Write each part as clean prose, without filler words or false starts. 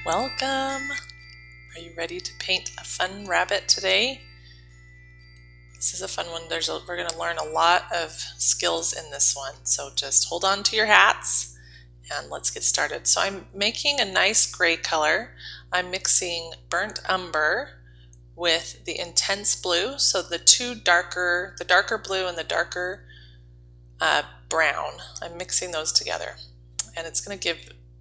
Welcome! Are you ready to paint a fun rabbit today? This is a fun one. We're going to learn a lot of skills in this one, so just hold on to your hats and let's get started. So I'm making a nice gray color. I'm mixing burnt umber with the intense blue, so the darker blue and the darker brown. I'm mixing those together, and it's going to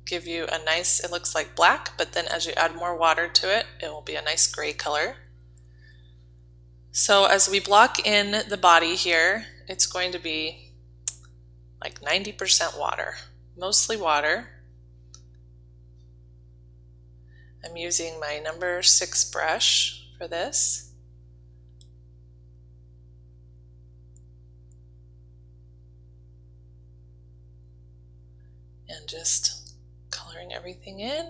give you a nice, it looks like black, but then as you add more water to it, it will be a nice gray color. So as we block in the body here, it's going to be like 90% water, mostly water. I'm using my number 6 brush for this. And just coloring everything in.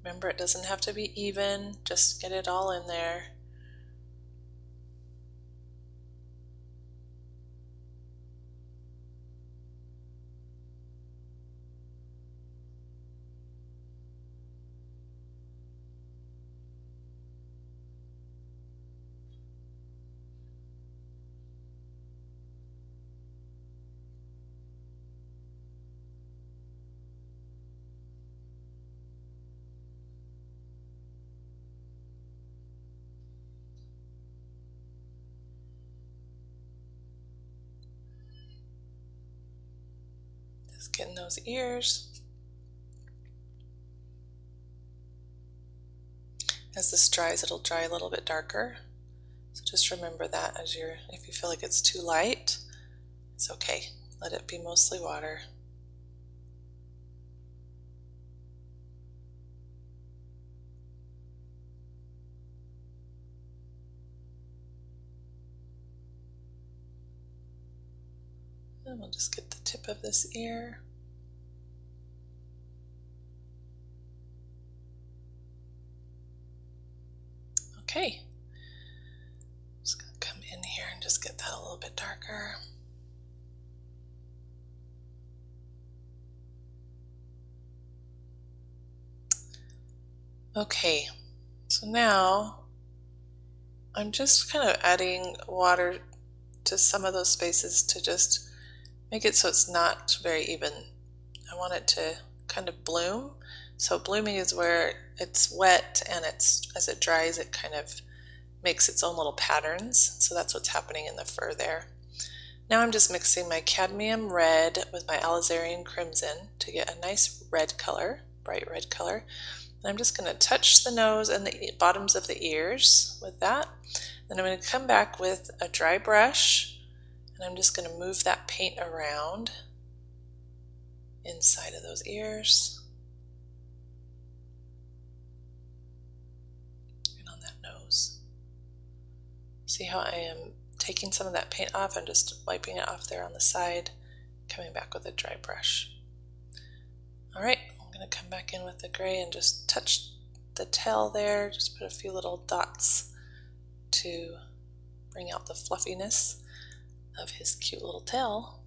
Remember, it doesn't have to be even, just get it all in there. Just getting those ears. As this dries, it'll dry a little bit darker. So just remember that if you feel like it's too light, it's okay. Let it be mostly water. And we'll just get the tip of this ear. Okay. Just going to come in here and just get that a little bit darker. Okay, so now I'm just kind of adding water to some of those spaces to just make it so it's not very even. I want it to kind of bloom. So blooming is where it's wet and as it dries, it kind of makes its own little patterns. So that's what's happening in the fur there. Now I'm just mixing my cadmium red with my alizarin crimson to get a nice red color, bright red color. And I'm just going to touch the nose and the bottoms of the ears with that. Then I'm going to come back with a dry brush, and I'm just going to move that paint around inside of those ears and on that nose. See how I am taking some of that paint off and just wiping it off there on the side, coming back with a dry brush. All right, I'm going to come back in with the gray and just touch the tail there, just put a few little dots to bring out the fluffiness of his cute little tail.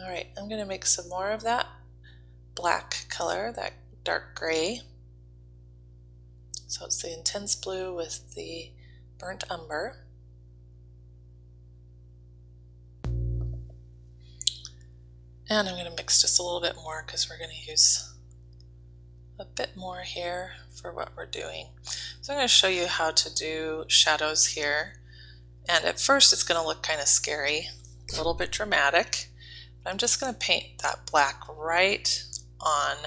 All right, I'm going to make some more of that black color, that dark gray. So it's the intense blue with the burnt umber. And I'm going to mix just a little bit more because we're going to use a bit more here for what we're doing. So I'm going to show you how to do shadows here. And at first it's going to look kind of scary, a little bit dramatic. But I'm just going to paint that black right on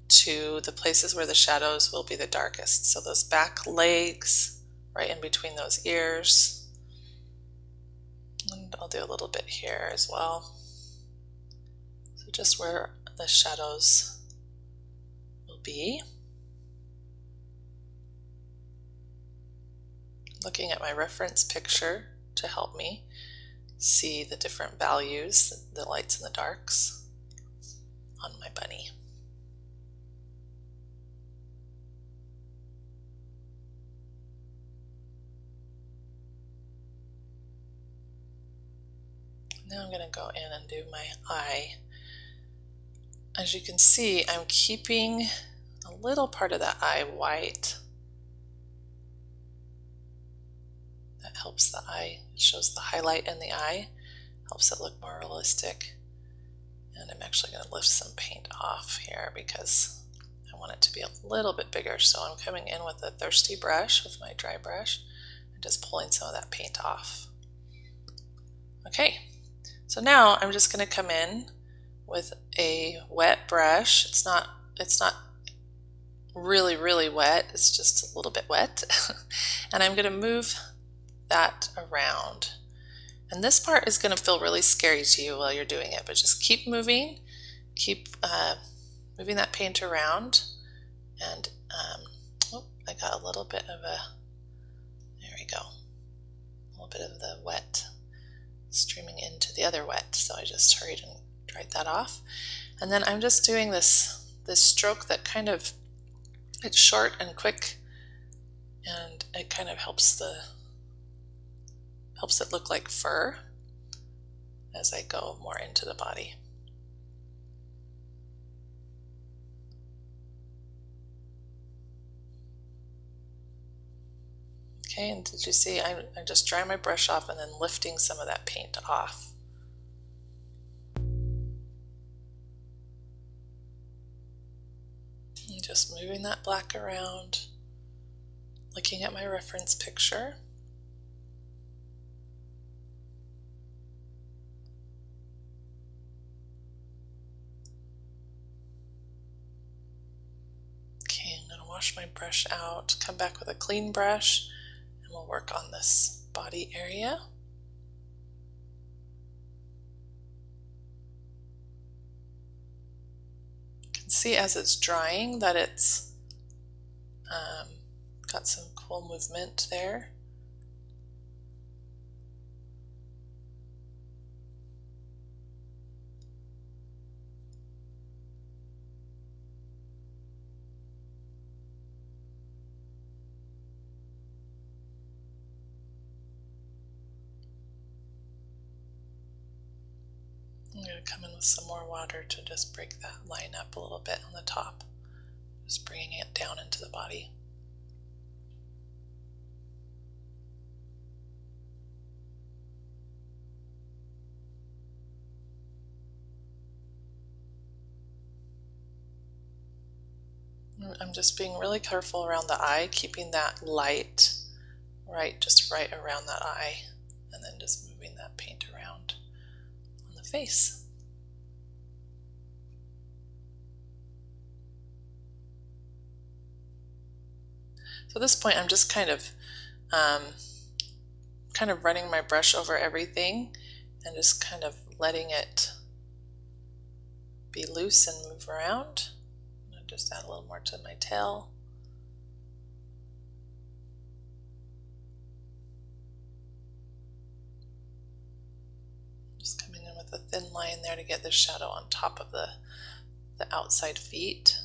to the places where the shadows will be the darkest. So those back legs, right in between those ears. And I'll do a little bit here as well. So just where the shadows will be. Looking at my reference picture to help me see the different values, the lights and the darks on my bunny. Now I'm going to go in and do my eye. as you can see, I'm keeping a little part of that eye white. That helps the eye, it shows the highlight in the eye, helps it look more realistic. And I'm actually going to lift some paint off here because I want it to be a little bit bigger. So I'm coming in with a thirsty brush, with my dry brush, and just pulling some of that paint off. Okay, so now I'm just going to come in with a wet brush. It's not really wet, it's just a little bit wet. And I'm going to move that around. And this part is going to feel really scary to you while you're doing it, but just keep moving, keep moving that paint around. And oh, I got a little bit of a, there we go, a little bit of the wet streaming into the other wet. So I just hurried and dried that off. And then I'm just doing this stroke that kind of, it's short and quick, and it kind of helps it look like fur as I go more into the body. Okay, and did you see I'm just drying my brush off and then lifting some of that paint off. And just moving that black around, looking at my reference picture. Okay, I'm going to wash my brush out, come back with a clean brush, and we'll work on this body area. You can see as it's drying that it's got some cool movement there. I'm going to come in with some more water to just break that line up a little bit on the top, just bringing it down into the body. I'm just being really careful around the eye, keeping that light just right around that eye, and then just moving that paint around on the face. So at this point, I'm just kind of running my brush over everything and just kind of letting it be loose and move around. I'll just add a little more to my tail. Just coming in with a thin line there to get the shadow on top of the outside feet.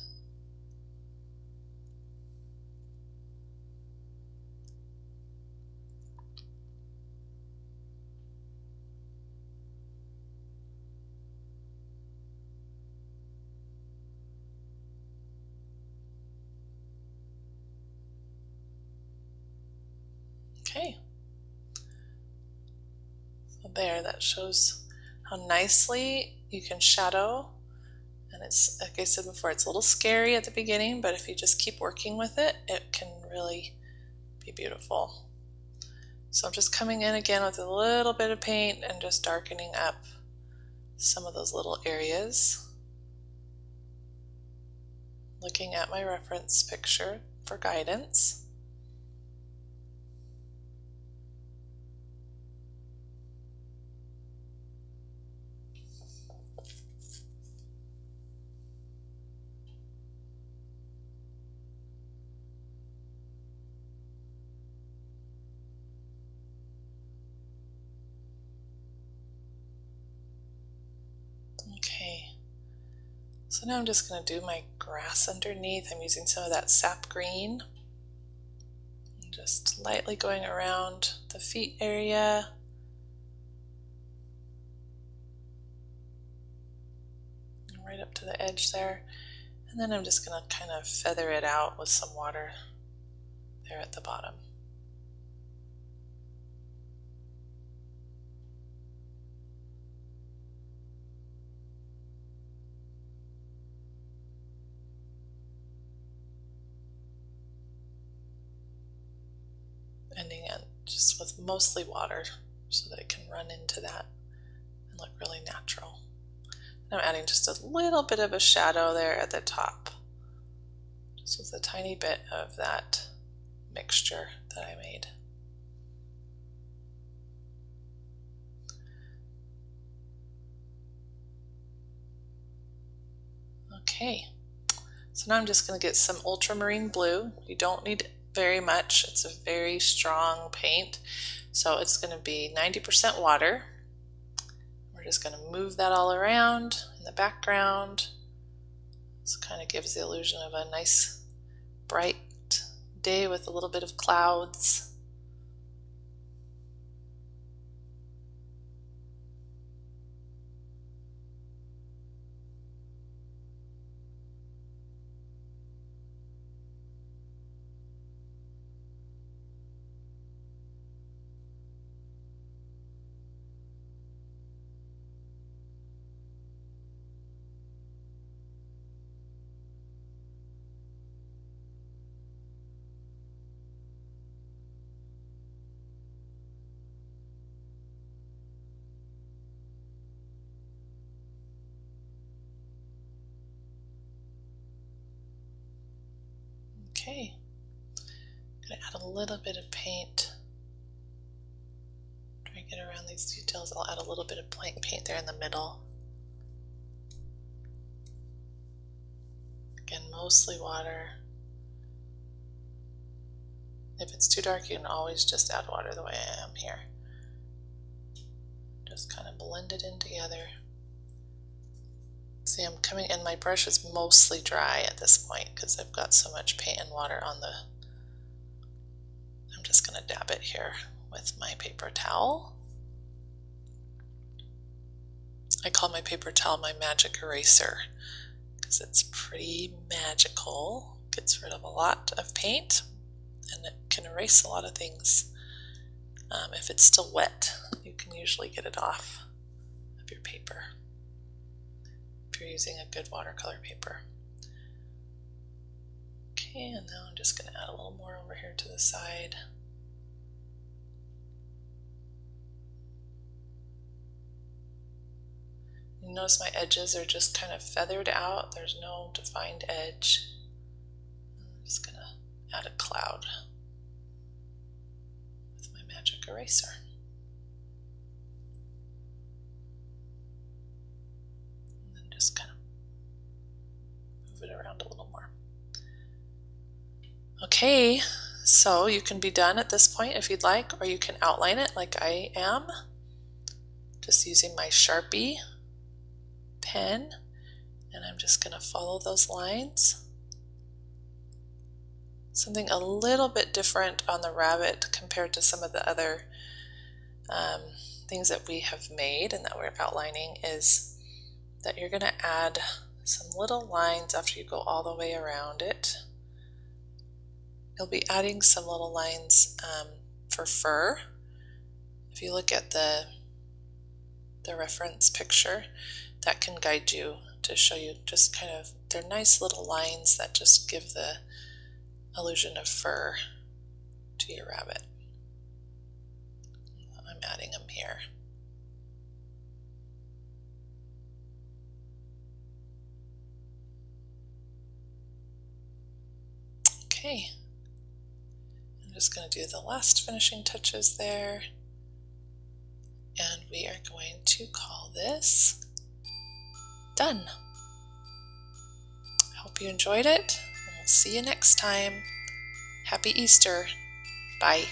Okay, so there, that shows how nicely you can shadow. And it's, like I said before, it's a little scary at the beginning, but if you just keep working with it, it can really be beautiful. So I'm just coming in again with a little bit of paint and just darkening up some of those little areas. Looking at my reference picture for guidance. Okay, so now I'm just going to do my grass underneath. I'm using some of that sap green. And just lightly going around the feet area. And right up to the edge there. And then I'm just going to kind of feather it out with some water there at the bottom. Ending it just with mostly water so that it can run into that and look really natural. And I'm adding just a little bit of a shadow there at the top, just with a tiny bit of that mixture that I made. Okay, so now I'm just going to get some ultramarine blue. You don't need very much. It's a very strong paint, so it's going to be 90% water. We're just going to move that all around in the background. This kind of gives the illusion of a nice bright day with a little bit of clouds. Okay, I'm going to add a little bit of paint. Try to get around these details. I'll add a little bit of blank paint there in the middle. Again, mostly water. If it's too dark, you can always just add water the way I am here. Just kind of blend it in together. See, I'm coming in, my brush is mostly dry at this point because I've got so much paint and water on the, I'm just going to dab it here with my paper towel. I call my paper towel my magic eraser because it's pretty magical. Gets rid of a lot of paint and it can erase a lot of things. If it's still wet, you can usually get it off of your paper if you're using a good watercolor paper. Okay, and now I'm just going to add a little more over here to the side. You notice my edges are just kind of feathered out. There's no defined edge. I'm just going to add a cloud with my magic eraser. And then just kind of move it around a little more. Okay, so you can be done at this point if you'd like, or you can outline it like I am, just using my Sharpie pen, and I'm just going to follow those lines. Something a little bit different on the rabbit compared to some of the other things that we have made and that we're outlining is that you're going to add some little lines after you go all the way around it. You'll be adding some little lines for fur. If you look at the reference picture, that can guide you to show you just kind of, they're nice little lines that just give the illusion of fur to your rabbit. I'm adding them here. Okay, I'm just going to do the last finishing touches there, and we are going to call this done. I hope you enjoyed it, and we'll see you next time. Happy Easter. Bye.